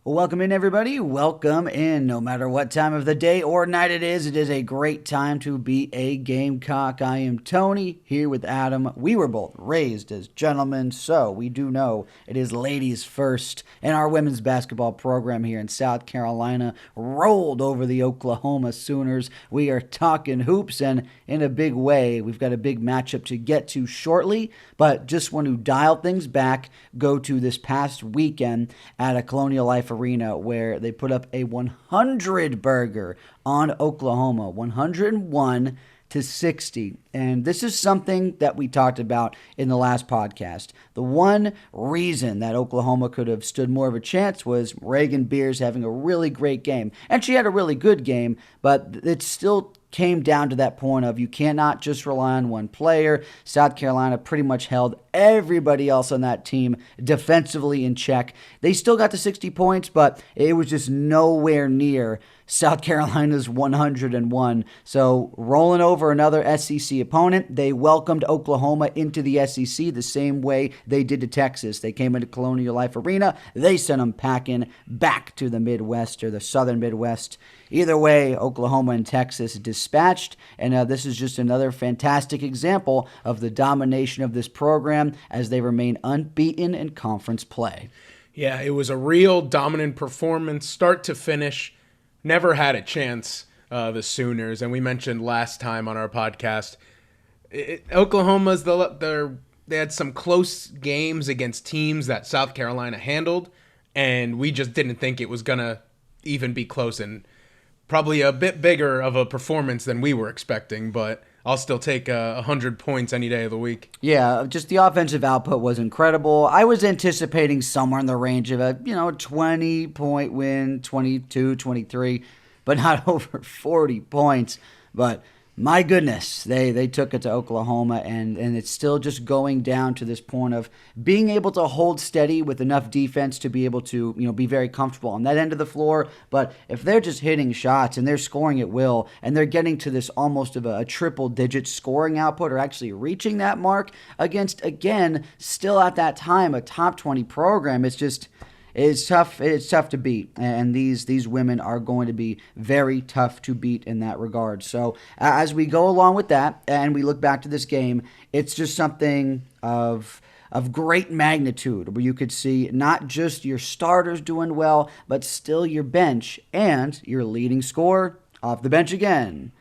Welcome in, everybody. Welcome in. No matter what time of the day or night it is a great time to be a Gamecock. I am Tony, here with Adam. We were both raised as gentlemen, so we do know it is ladies first. And our women's basketball program here in South Carolina rolled over the Oklahoma Sooners. We are talking hoops, and in a big way, we've got a big matchup to get to shortly. But just want to dial things back, go to this past weekend at a Colonial Life Arena where they put up a 100 burger on Oklahoma, 101-60. And this is something that we talked about in the last podcast. The one reason that Oklahoma could have stood more of a chance was Reagan Beers having a really great game. And she had a really good game, but it still came down to that point of you cannot just rely on one player. South Carolina pretty much held everybody else on that team defensively in check. They still got to 60 points, but it was just nowhere near South Carolina's 101. So rolling over another SEC opponent, they welcomed Oklahoma into the SEC the same way they did to Texas. They came into Colonial Life Arena. They sent them packing back to the Midwest or the Southern Midwest. Either way, Oklahoma and Texas dispatched, and this is just another fantastic example of the domination of this program as they remain unbeaten in conference play. Yeah, it was a real dominant performance, start to finish. Never had a chance, the Sooners, and we mentioned last time on our podcast, Oklahoma's they had some close games against teams that South Carolina handled, and we just didn't think it was gonna even be close, and probably a bit bigger of a performance than we were expecting, but I'll still take 100 points any day of the week. Yeah, just the offensive output was incredible. I was anticipating somewhere in the range of a 20-point win, 22, 23, but not over 40 points. But my goodness, they took it to Oklahoma, and it's still just going down to this point of being able to hold steady with enough defense to be able to be very comfortable on that end of the floor. But if they're just hitting shots and they're scoring at will, and they're getting to this almost of a triple-digit scoring output, or actually reaching that mark against, again, still at that time, a top 20 program, it's tough to beat, and these women are going to be very tough to beat in that regard. So as we go along with that and we look back to this game, it's just something of great magnitude where you could see not just your starters doing well, but still your bench and your leading scorer off the bench again.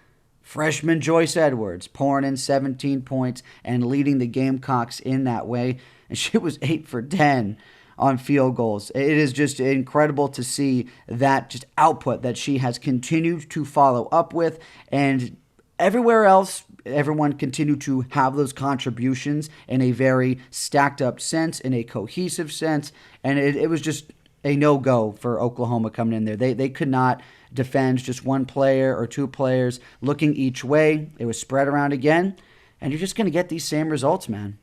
Freshman Joyce Edwards pouring in 17 points and leading the Gamecocks in that way, and she was 8 for 10 on field goals. It is just incredible to see that just output that she has continued to follow up with, and everywhere else, everyone continued to have those contributions in a very stacked up sense, in a cohesive sense, and it was just a no-go for Oklahoma coming in there. They could not defend just one player or two players looking each way. It was spread around again, and you're just going to get these same results, man.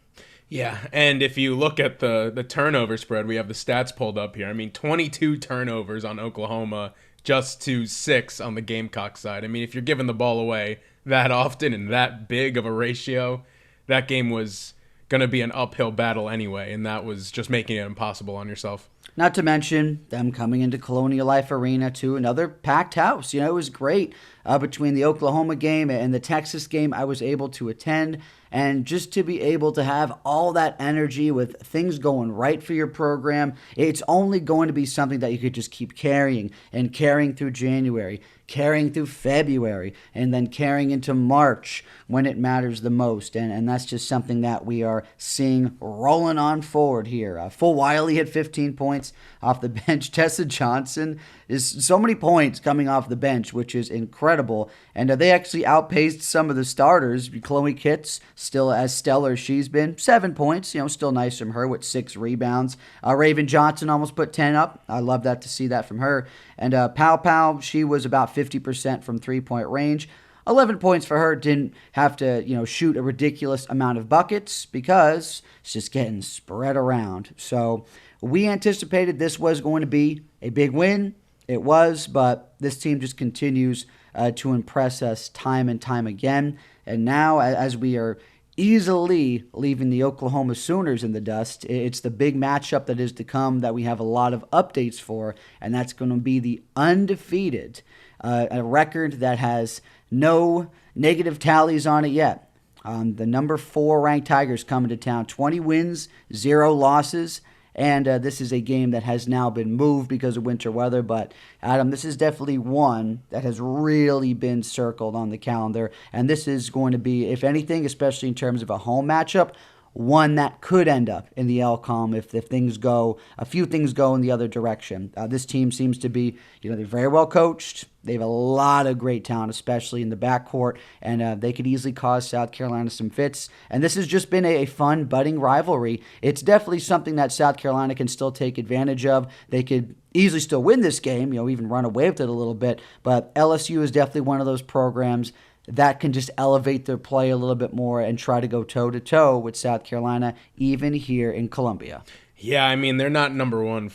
Yeah, and if you look at the turnover spread, we have the stats pulled up here. I mean, 22 turnovers on Oklahoma, just to 6 on the Gamecock side. I mean, if you're giving the ball away that often and that big of a ratio, that game was going to be an uphill battle anyway, and that was just making it impossible on yourself. Not to mention them coming into Colonial Life Arena to another packed house. It was great. Between the Oklahoma game and the Texas game, I was able to attend. And just to be able to have all that energy with things going right for your program, it's only going to be something that you could just keep carrying and carrying through January, carrying through February, and then carrying into March when it matters the most. And that's just something that we are seeing rolling on forward here. Full Wiley had 15 points off the bench. Tessa Johnson is so many points coming off the bench, which is incredible. And they actually outpaced some of the starters. Chloe Kitts, still as stellar as she's been, 7 points, still nice from her with 6 rebounds. Raven Johnson almost put 10 up. I love that to see that from her. And Pow Pow, she was about 50% from three-point range. 11 points for her. Didn't have to, shoot a ridiculous amount of buckets because it's just getting spread around. So we anticipated this was going to be a big win. It was, but this team just continues to impress us time and time again. And now, as we are easily leaving the Oklahoma Sooners in the dust. It's the big matchup that is to come that we have a lot of updates for, and that's going to be the undefeated, a record that has no negative tallies on it yet. The number 4 ranked Tigers coming to town, 20 wins, 0 losses. And this is a game that has now been moved because of winter weather. But, Adam, this is definitely one that has really been circled on the calendar. And this is going to be, if anything, especially in terms of a home matchup, one that could end up in the LCOM if a few things go in the other direction. This team seems to be, they're very well coached. They have a lot of great talent, especially in the backcourt, and they could easily cause South Carolina some fits. And this has just been a fun, budding rivalry. It's definitely something that South Carolina can still take advantage of. They could easily still win this game, even run away with it a little bit. But LSU is definitely one of those programs that can just elevate their play a little bit more and try to go toe-to-toe with South Carolina, even here in Columbia. Yeah, I mean, they're not number one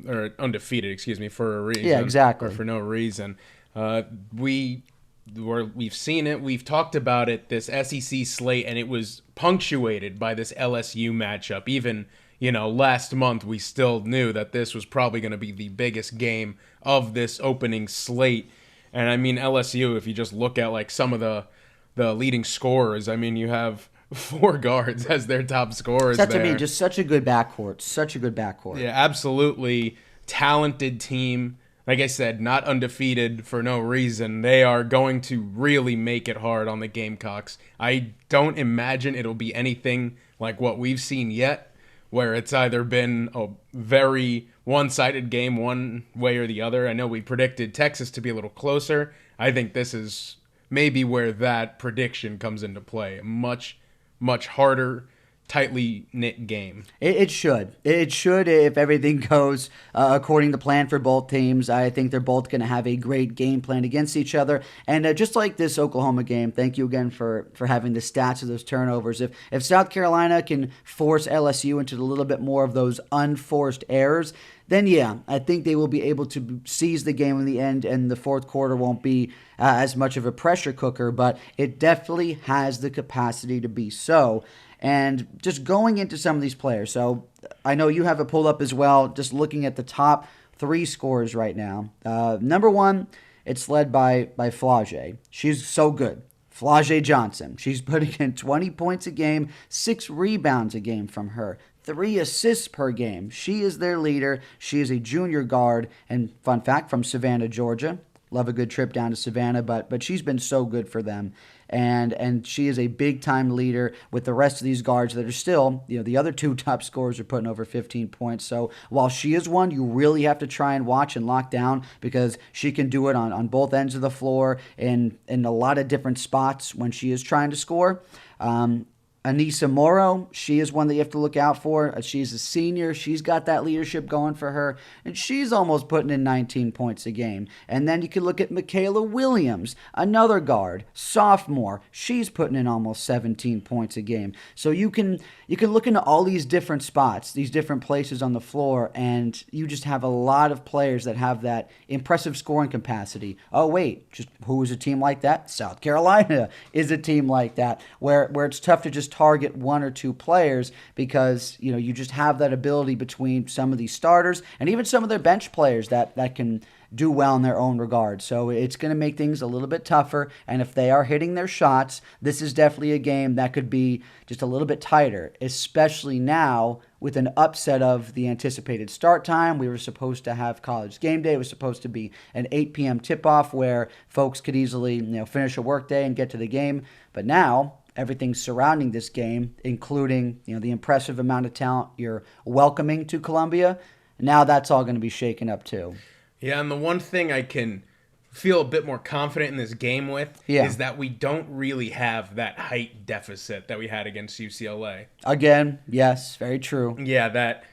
or undefeated, for a reason. Yeah, exactly. Or for no reason. We've seen it. We've talked about it, this SEC slate, and it was punctuated by this LSU matchup. Even, last month, we still knew that this was probably going to be the biggest game of this opening slate. And I mean, LSU, if you just look at like some of the leading scorers, I mean, you have 4 guards as their top scorers. That's there. To me, just such a good backcourt. Such a good backcourt. Yeah, absolutely talented team. Like I said, not undefeated for no reason. They are going to really make it hard on the Gamecocks. I don't imagine it'll be anything like what we've seen yet, where it's either been a very one-sided game one way or the other. I know we predicted Texas to be a little closer. I think this is maybe where that prediction comes into play. A much, much harder, tightly knit game. It should. It should if everything goes according to plan for both teams. I think they're both going to have a great game plan against each other. And just like this Oklahoma game, thank you again for having the stats of those turnovers. If South Carolina can force LSU into a little bit more of those unforced errors, then yeah, I think they will be able to seize the game in the end, and the fourth quarter won't be as much of a pressure cooker, but it definitely has the capacity to be so. And just going into some of these players, so I know you have it pulled up as well, just looking at the top 3 scorers right now. Number 1, it's led by Flau'jae. She's so good. Flau'jae Johnson. She's putting in 20 points a game, 6 rebounds a game from her, 3 assists per game. She is their leader. She is a junior guard. And fun fact, from Savannah, Georgia. Love a good trip down to Savannah, but she's been so good for them. And she is a big-time leader with the rest of these guards that are still, the other 2 top scorers are putting over 15 points. So while she is one you really have to try and watch and lock down, because she can do it on both ends of the floor in a lot of different spots when she is trying to score. Anissa Morrow, she is one that you have to look out for. She's a senior. She's got that leadership going for her, and she's almost putting in 19 points a game. And then you can look at Michaela Williams, another guard, sophomore. She's putting in almost 17 points a game. So you can look into all these different spots, these different places on the floor, and you just have a lot of players that have that impressive scoring capacity. Oh, wait, just who is a team like that? South Carolina is a team like that, where it's tough to just target 1 or 2 players, because you just have that ability between some of these starters and even some of their bench players that can do well in their own regard. So it's going to make things a little bit tougher, and if they are hitting their shots, this is definitely a game that could be just a little bit tighter, especially now with an upset of the anticipated start time. We were supposed to have college game day. It was supposed to be an 8 p.m. tip-off where folks could easily finish a workday and get to the game, but now everything surrounding this game, including the impressive amount of talent you're welcoming to Columbia, now that's all going to be shaken up too. Yeah, and the one thing I can feel a bit more confident in this game with is that we don't really have that height deficit that we had against UCLA. Again, yes, very true. Yeah, that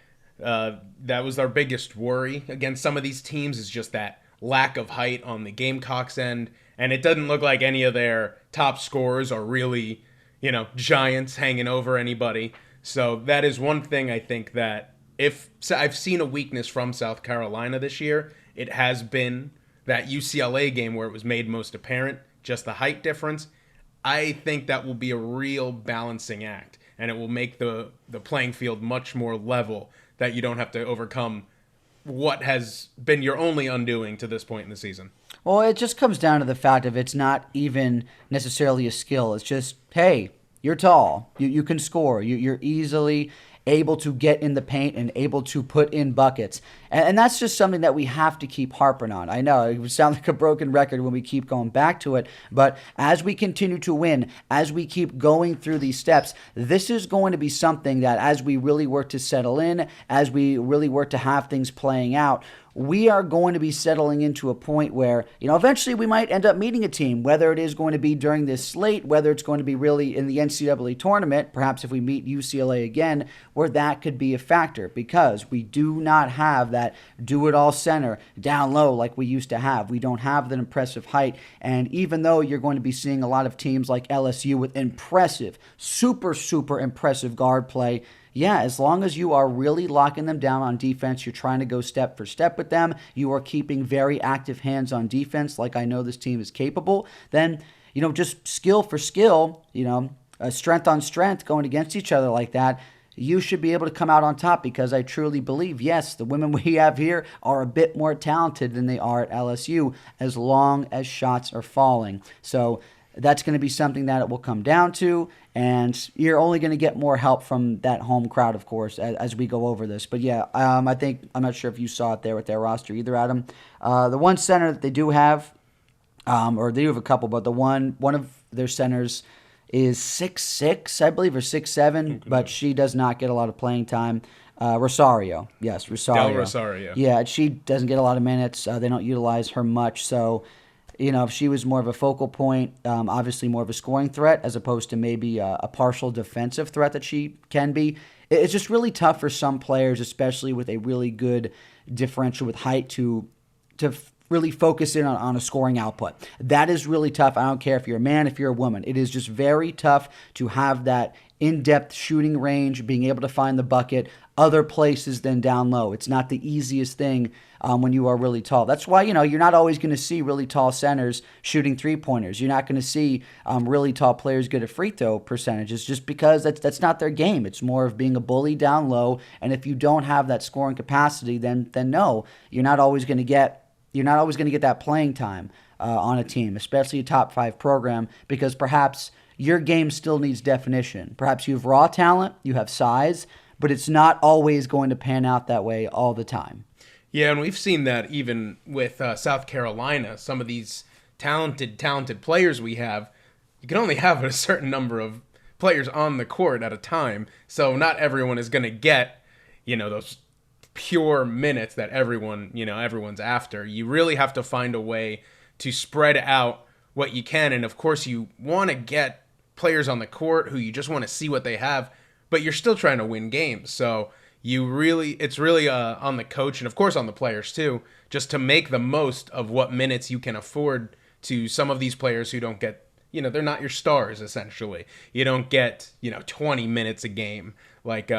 was our biggest worry against some of these teams, is just that lack of height on the Gamecocks end, and it doesn't look like any of their top scorers are really giants hanging over anybody. So that is one thing I think that if I've seen a weakness from South Carolina this year, it has been that UCLA game where it was made most apparent, just the height difference. I think that will be a real balancing act, and it will make the playing field much more level, that you don't have to overcome what has been your only undoing to this point in the season. Well, it just comes down to the fact of it's not even necessarily a skill. It's just, hey, you're tall. You can score. You're easily able to get in the paint and able to put in buckets. And that's just something that we have to keep harping on. I know it would sound like a broken record when we keep going back to it, but as we continue to win, as we keep going through these steps, this is going to be something that as we really work to settle in, as we really work to have things playing out, we are going to be settling into a point where, eventually we might end up meeting a team, whether it is going to be during this slate, whether it's going to be really in the NCAA tournament, perhaps if we meet UCLA again, where that could be a factor, because we do not have that do-it-all center down low like we used to have. We don't have that impressive height, and even though you're going to be seeing a lot of teams like LSU with impressive, super, super impressive guard play, yeah, as long as you are really locking them down on defense, you're trying to go step for step with them, you are keeping very active hands on defense like I know this team is capable, then, just skill for skill, strength on strength going against each other like that, you should be able to come out on top, because I truly believe, yes, the women we have here are a bit more talented than they are at LSU as long as shots are falling. So that's going to be something that it will come down to, and you're only going to get more help from that home crowd, of course, as we go over this. But yeah, I'm not sure if you saw it there with their roster either, Adam. The one center that they do have, or they do have a couple, but one of their centers is 6'6", I believe, or 6'7", but she does not get a lot of playing time. Rosario. Yes, Rosario. Del Rosario. Yeah, she doesn't get a lot of minutes. They don't utilize her much, so if she was more of a focal point, obviously more of a scoring threat as opposed to maybe a partial defensive threat that she can be. It's just really tough for some players, especially with a really good differential with height, to really focus in on a scoring output. That is really tough. I don't care if you're a man, if you're a woman. It is just very tough to have that in-depth shooting range, being able to find the bucket other places than down low. It's not the easiest thing when you are really tall. That's why, you're not always going to see really tall centers shooting three-pointers. You're not going to see really tall players get a free throw percentages, just because that's not their game. It's more of being a bully down low, and if you don't have that scoring capacity, then no, you're not always going to get that playing time on a team, especially a top 5 program, because perhaps your game still needs definition. Perhaps you have raw talent, you have size, but it's not always going to pan out that way all the time. Yeah, and we've seen that even with South Carolina. Some of these talented players we have, you can only have a certain number of players on the court at a time, so not everyone is going to get, those pure minutes that everyone's after. You really have to find a way to spread out what you can, and of course you want to get players on the court who you just want to see what they have, but you're still trying to win games. So it's really on the coach, and of course on the players too, just to make the most of what minutes you can afford to some of these players who don't get, they're not your stars essentially. You don't get 20 minutes a game like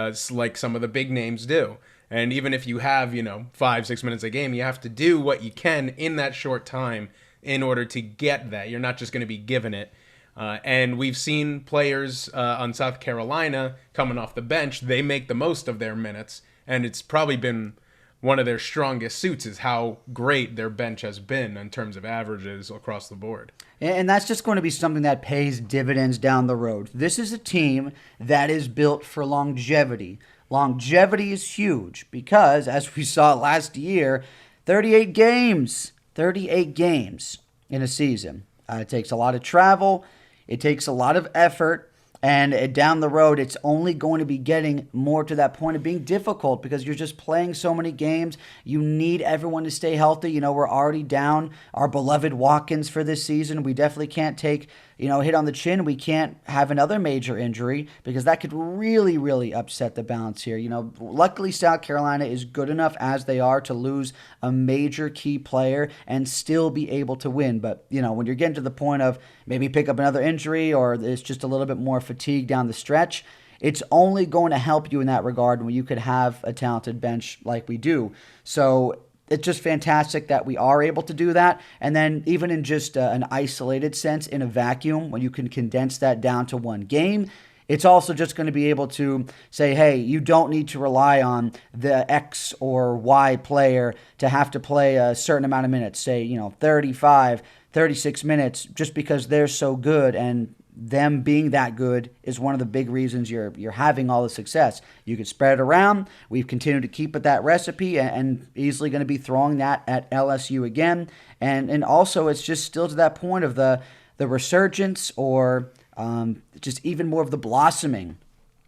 some of the big names do. And even if you have 5-6 minutes a game, you have to do what you can in that short time in order to get that. You're not just going to be given it. And we've seen players on South Carolina coming off the bench. They make the most of their minutes, and it's probably been one of their strongest suits is how great their bench has been in terms of averages across the board. And that's just going to be something that pays dividends down the road. This is a team that is built for longevity. Longevity is huge because, as we saw last year, 38 games in a season. It takes a lot of travel. It takes a lot of effort, and down the road, it's only going to be getting more to that point of being difficult because you're just playing so many games. You need everyone to stay healthy. We're already down our beloved Watkins for this season. We definitely can't take, hit on the chin. We can't have another major injury because that could really, really upset the balance here. Luckily, South Carolina is good enough as they are to lose a major key player and still be able to win. But, when you're getting to the point of maybe pick up another injury or it's just a little bit more fatigue down the stretch, it's only going to help you in that regard when you could have a talented bench like we do. So it's just fantastic that we are able to do that. And then even in just an isolated sense, in a vacuum, when you can condense that down to one game, it's also just going to be able to say, hey, you don't need to rely on the X or Y player to have to play a certain amount of minutes, say, 35, 36 minutes, just because they're so good. And them being that good is one of the big reasons you're having all the success. You can spread it around. We've continued to keep with that recipe and easily going to be throwing that at LSU again. And also it's just still to that point of the resurgence or just even more of the blossoming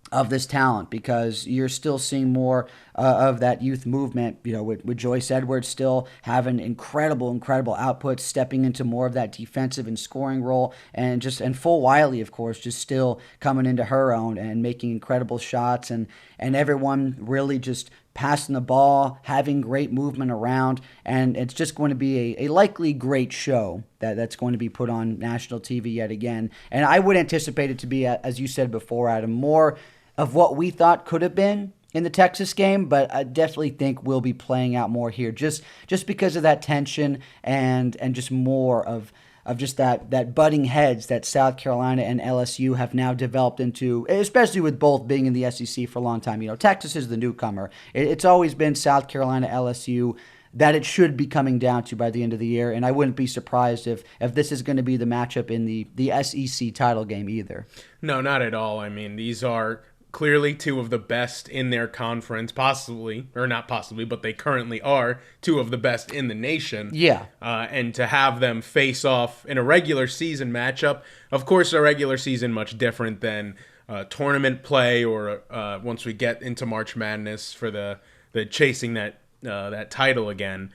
of this talent, because you're still seeing more of that youth movement, with Joyce Edwards still having incredible outputs, stepping into more of that defensive and scoring role, and Full Wiley, of course, just still coming into her own and making incredible shots, and everyone really just passing the ball, having great movement around, and it's just going to be a likely great show that's going to be put on national TV yet again. And I would anticipate it to be, as you said before, Adam, more of what we thought could have been in the Texas game, but I definitely think we'll be playing out more here just because of that tension and just more of just that butting heads that South Carolina and LSU have now developed into, especially with both being in the SEC for a long time. Texas is the newcomer. It's always been South Carolina, LSU that it should be coming down to by the end of the year, and I wouldn't be surprised if this is going to be the matchup in the SEC title game either. No, not at all. I mean, these are clearly two of the best in their conference, possibly, or not possibly, but they currently are two of the best in the nation. Yeah. And to have them face off in a regular season matchup, of course, a regular season much different than tournament play or once we get into March Madness for the chasing that title again.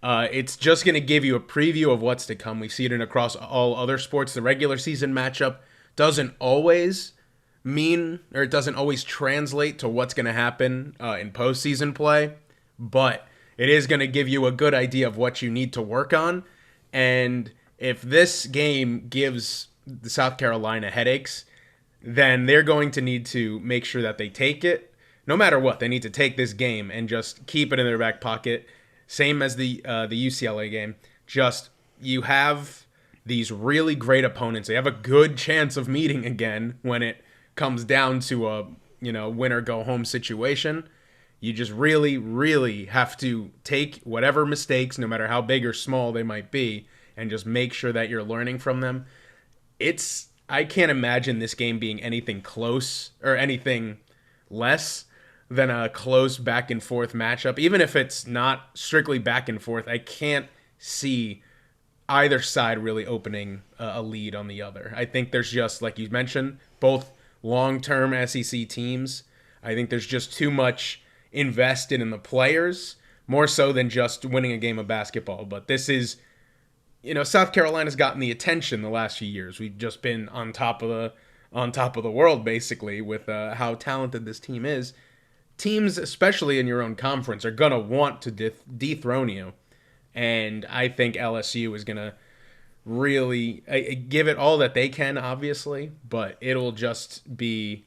It's just going to give you a preview of what's to come. We see it across all other sports. The regular season matchup doesn't always mean, or it doesn't always translate to what's going to happen in postseason play, but it is going to give you a good idea of what you need to work on. And if this game gives the South Carolina headaches, then they're going to need to make sure that they take it. No matter what, they need to take this game and just keep it in their back pocket. Same as the UCLA game. Just, you have these really great opponents. They have a good chance of meeting again when it comes down to a win or go home situation. You just really, really have to take whatever mistakes, no matter how big or small they might be, and just make sure that you're learning from them. I can't imagine this game being anything close or anything less than a close back and forth matchup. Even if it's not strictly back and forth, I can't see either side really opening a lead on the other. I think there's just, like you mentioned, both long-term SEC teams. I think there's just too much invested in the players, more so than just winning a game of basketball. But this is, South Carolina's gotten the attention the last few years. We've just been on top of the world, basically, with how talented this team is. Teams, especially in your own conference, are going to want to dethrone you. And I think LSU is going to really give it all that they can, obviously, but it'll just be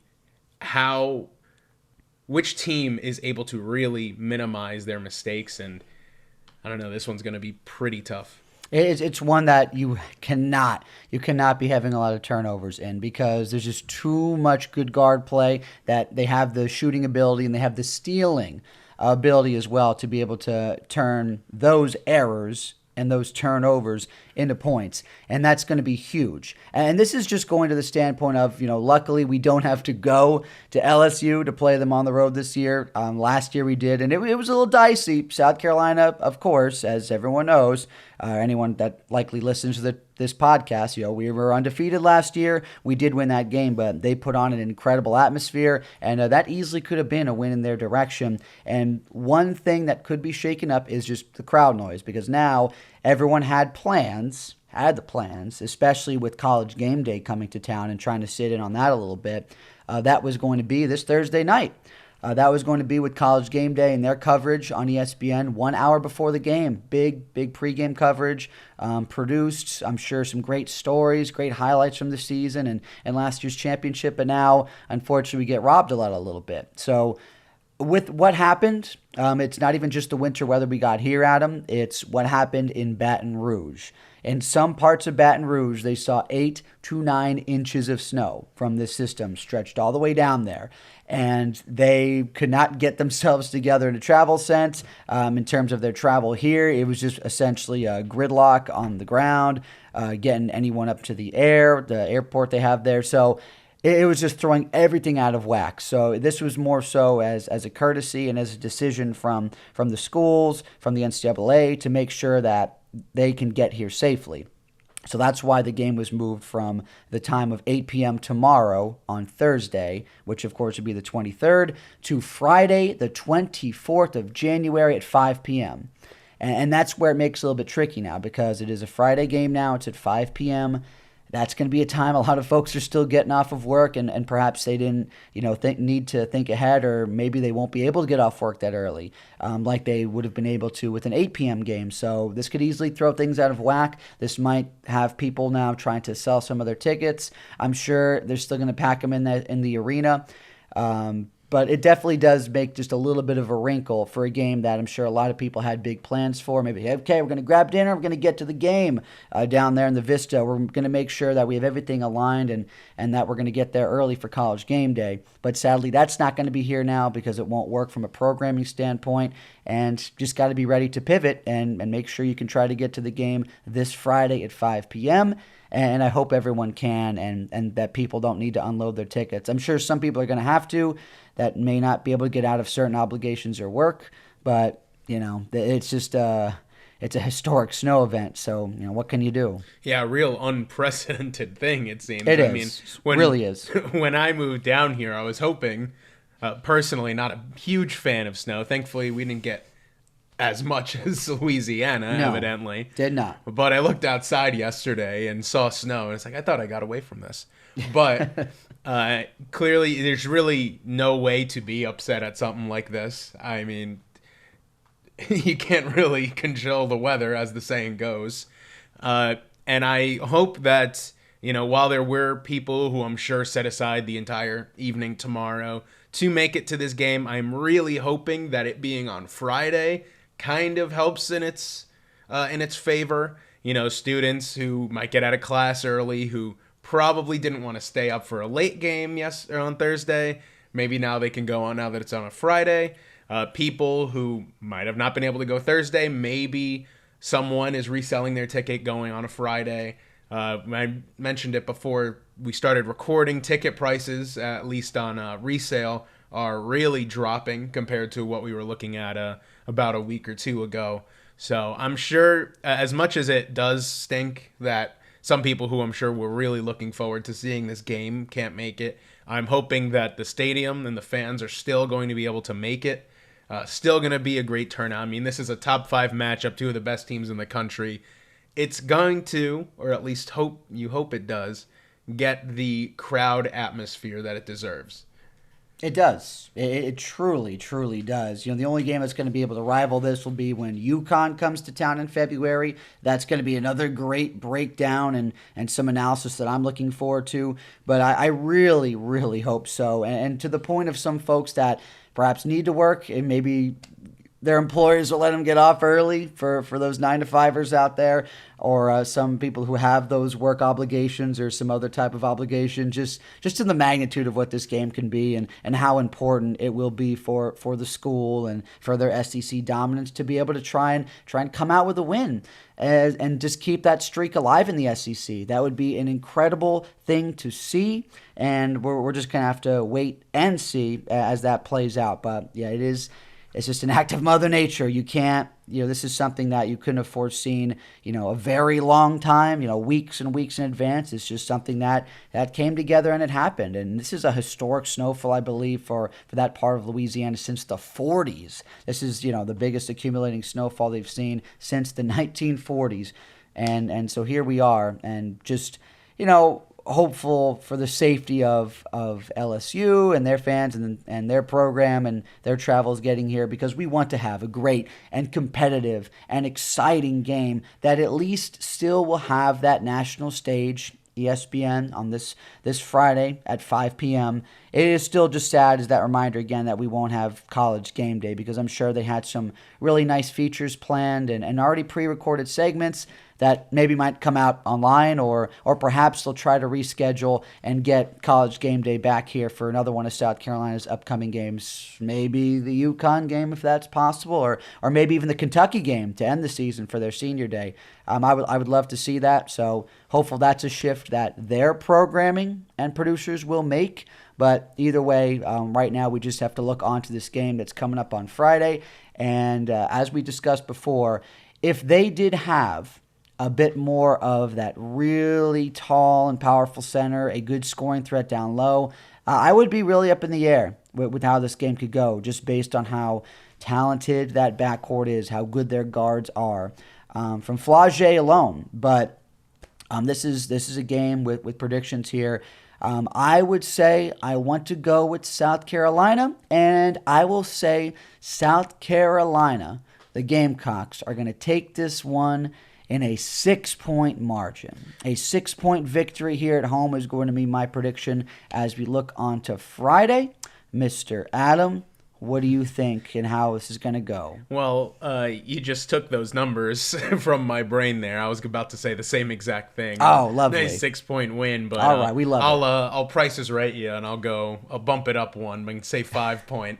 which team is able to really minimize their mistakes. And I don't know, this one's going to be pretty tough. It's one that you cannot be having a lot of turnovers in, because there's just too much good guard play, that they have the shooting ability and they have the stealing ability as well to be able to turn those errors and those turnovers into points. And that's going to be huge. And this is just going to the standpoint of, luckily we don't have to go to LSU to play them on the road this year. Last year we did, and it was a little dicey. South Carolina, of course, as everyone knows, anyone that likely listens to this podcast, we were undefeated last year. We did win that game, but they put on an incredible atmosphere, and that easily could have been a win in their direction. And one thing that could be shaken up is just the crowd noise, because now everyone had the plans, especially with College Game Day coming to town and trying to sit in on that a little bit. That was going to be this Thursday night. That was going to be with College Game Day and their coverage on ESPN 1 hour before the game. Big pregame coverage, produced, I'm sure, some great stories, great highlights from the season and last year's championship. But now, unfortunately, we get robbed a little bit. So with what happened, it's not even just the winter weather we got here, Adam. It's what happened in Baton Rouge. In some parts of Baton Rouge, they saw 8 to 9 inches of snow from this system stretched all the way down there. And they could not get themselves together in a travel sense. In terms of their travel here, it was just essentially a gridlock on the ground, getting anyone up to the airport they have there. So it was just throwing everything out of whack. So this was more so as a courtesy and as a decision from the schools, from the NCAA to make sure that they can get here safely. So that's why the game was moved from the time of 8 p.m. tomorrow on Thursday, which of course would be the 23rd, to Friday, the 24th of January at 5 p.m. And that's where it makes it a little bit tricky now because it is a Friday game now. It's at 5 p.m. That's going to be a time a lot of folks are still getting off of work and perhaps they didn't, need to think ahead, or maybe they won't be able to get off work that early like they would have been able to with an 8 p.m. game. So this could easily throw things out of whack. This might have people now trying to sell some of their tickets. I'm sure they're still going to pack them in the arena. But it definitely does make just a little bit of a wrinkle for a game that I'm sure a lot of people had big plans for. Maybe, okay, we're going to grab dinner. We're going to get to the game down there in the Vista. We're going to make sure that we have everything aligned and that we're going to get there early for College game day. But sadly, that's not going to be here now because it won't work from a programming standpoint. And just got to be ready to pivot and make sure you can try to get to the game this Friday at 5 p.m. And I hope everyone can and that people don't need to unload their tickets. I'm sure some people are going to have to that may not be able to get out of certain obligations or work. But, it's just it's a historic snow event. So, what can you do? Yeah, a real unprecedented thing, it seems. It really is. When I moved down here, I was hoping, personally, not a huge fan of snow. Thankfully, we didn't get as much as Louisiana, evidently. Did not. But I looked outside yesterday and saw snow, and it's like, I thought I got away from this. But clearly, there's really no way to be upset at something like this. I mean, you can't really control the weather, as the saying goes. And I hope that, while there were people who I'm sure set aside the entire evening tomorrow to make it to this game, I'm really hoping that it being on Friday kind of helps in its favor. Students who might get out of class early, who probably didn't want to stay up for a late game on Thursday. Maybe now they can go on now that it's on a Friday. People who might have not been able to go Thursday, maybe someone is reselling their ticket going on a Friday. I mentioned it before we started recording. Ticket prices, at least on resale, are really dropping compared to what we were looking at about a week or two ago. So I'm sure, as much as it does stink that some people who I'm sure were really looking forward to seeing this game can't make it, I'm hoping that the stadium and the fans are still going to be able to make it. Still going to be a great turnout. I mean, this is a top 5 matchup, 2 of the best teams in the country. It's going to, or at least hope it does, get the crowd atmosphere that it deserves. It does. It truly, truly does. The only game that's going to be able to rival this will be when UConn comes to town in February. That's going to be another great breakdown and some analysis that I'm looking forward to. But I really, really hope so. And to the point of some folks that perhaps need to work and maybe their employers will let them get off early for those 9-to-5ers out there, or some people who have those work obligations or some other type of obligation, just in the magnitude of what this game can be and how important it will be for the school and for their SEC dominance to be able to try and come out with a win and just keep that streak alive in the SEC. That would be an incredible thing to see, and we're just going to have to wait and see as that plays out. But yeah, it's just an act of Mother Nature. You can't, this is something that you couldn't have foreseen, a very long time, weeks and weeks in advance. It's just something that came together and it happened. And this is a historic snowfall, I believe, for that part of Louisiana since the 40s. This is, the biggest accumulating snowfall they've seen since the 1940s. And so here we are, and just, hopeful for the safety of LSU and their fans and their program and their travels getting here, because we want to have a great and competitive and exciting game that at least still will have that national stage ESPN on this Friday at 5 p.m. It is still just sad as that reminder again that we won't have College Game Day, because I'm sure they had some really nice features planned and already pre-recorded segments that maybe might come out online, or perhaps they'll try to reschedule and get College Game Day back here for another one of South Carolina's upcoming games. Maybe the UConn game, if that's possible, or maybe even the Kentucky game to end the season for their senior day. I would love to see that. So hopefully that's a shift that their programming and producers will make. But either way, right now we just have to look onto this game that's coming up on Friday. And as we discussed before, if they did have a bit more of that really tall and powerful center, a good scoring threat down low, I would be really up in the air with how this game could go, just based on how talented that backcourt is, how good their guards are, from Flage alone. But this is a game with predictions here. I would say I want to go with South Carolina, and I will say South Carolina, the Gamecocks, are going to take this one in a 6-point margin. A 6-point victory here at home is going to be my prediction as we look on to Friday. Mr. Adam, what do you think and how this is going to go? Well, you just took those numbers from my brain there. I was about to say the same exact thing. Oh, lovely. Nice 6-point win, but all right, we love it. I'll Price is Right you, and I'll bump it up one. I can say 5-point,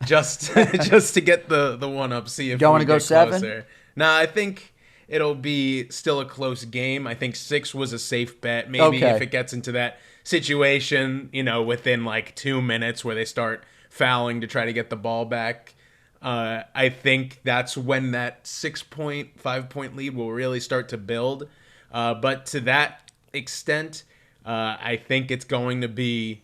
just to get the one up. See if don't want to go closer. 7. Nah, I think it'll be still a close game. I think 6 was a safe bet. Maybe if it gets into that situation, within like 2 minutes where they start fouling to try to get the ball back, I think that's when that 5-point lead will really start to build. But to that extent, I think it's going to be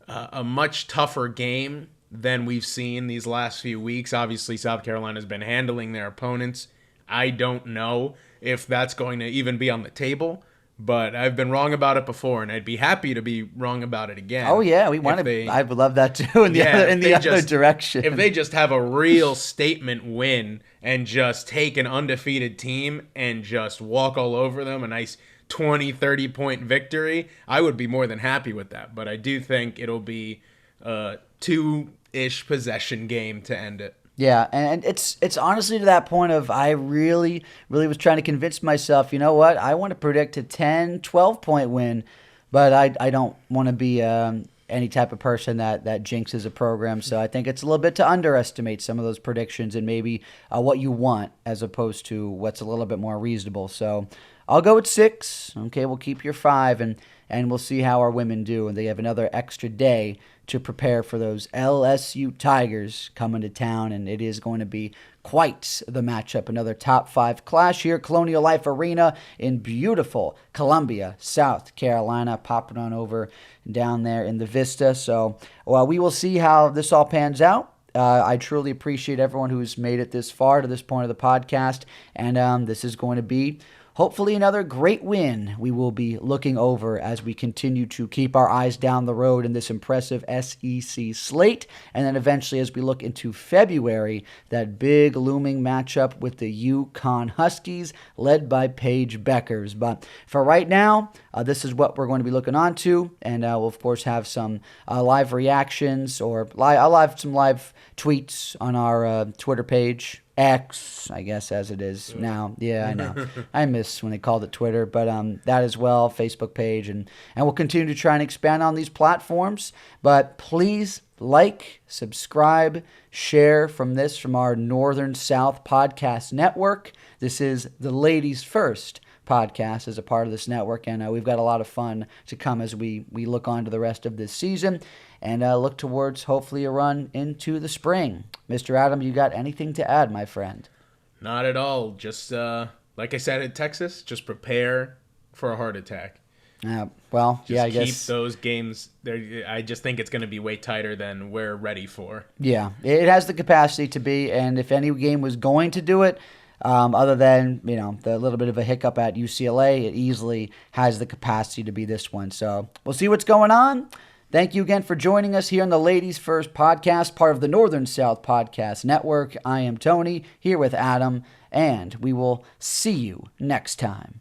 a much tougher game than we've seen these last few weeks. Obviously, South Carolina's been handling their opponents. I don't know if that's going to even be on the table, but I've been wrong about it before, and I'd be happy to be wrong about it again. Oh yeah, I would love that too. In the other direction, if they just have a real statement win and just take an undefeated team and just walk all over them, a nice 20-30 point victory, I would be more than happy with that. But I do think it'll be a 2-ish possession game to end it. Yeah, and it's honestly to that point of I really, really was trying to convince myself, you know what, I want to predict a 10, 12-point win, but I don't want to be any type of person that jinxes a program. So I think it's a little bit to underestimate some of those predictions and maybe what you want as opposed to what's a little bit more reasonable. So I'll go with 6. Okay, we'll keep your 5, and we'll see how our women do. And they have another extra day to prepare for those LSU Tigers coming to town, and it is going to be quite the matchup. Another top 5 clash here, Colonial Life Arena in beautiful Columbia, South Carolina, popping on over down there in the Vista. So we will see how this all pans out. I truly appreciate everyone who's made it this far to this point of the podcast, and this is going to be hopefully another great win we will be looking over as we continue to keep our eyes down the road in this impressive SEC slate. And then eventually as we look into February, that big looming matchup with the UConn Huskies led by Paige Beckers. But for right now, this is what we're going to be looking on to. And we'll, of course, have some live reactions or I'll have some live tweets on our Twitter page. X, I guess, as it is now. Yeah, I know. I miss when they called it Twitter, but that as well, Facebook page, and we'll continue to try and expand on these platforms. But please like, subscribe, share from our Northern South Podcast Network. This is the Ladies First podcast as a part of this network, and we've got a lot of fun to come as we look on to the rest of this season and look towards hopefully a run into the spring. Mr. Adam, you got anything to add, my friend? Not at all. Just like I said in Texas, just prepare for a heart attack. I guess keep those games there. I just think it's going to be way tighter than we're ready for. Yeah, it has the capacity to be, and if any game was going to do it, other than, the little bit of a hiccup at UCLA, it easily has the capacity to be this one. So we'll see what's going on. Thank you again for joining us here on the Ladies First podcast, part of the Northern South Podcast Network. I am Tony, here with Adam, and we will see you next time.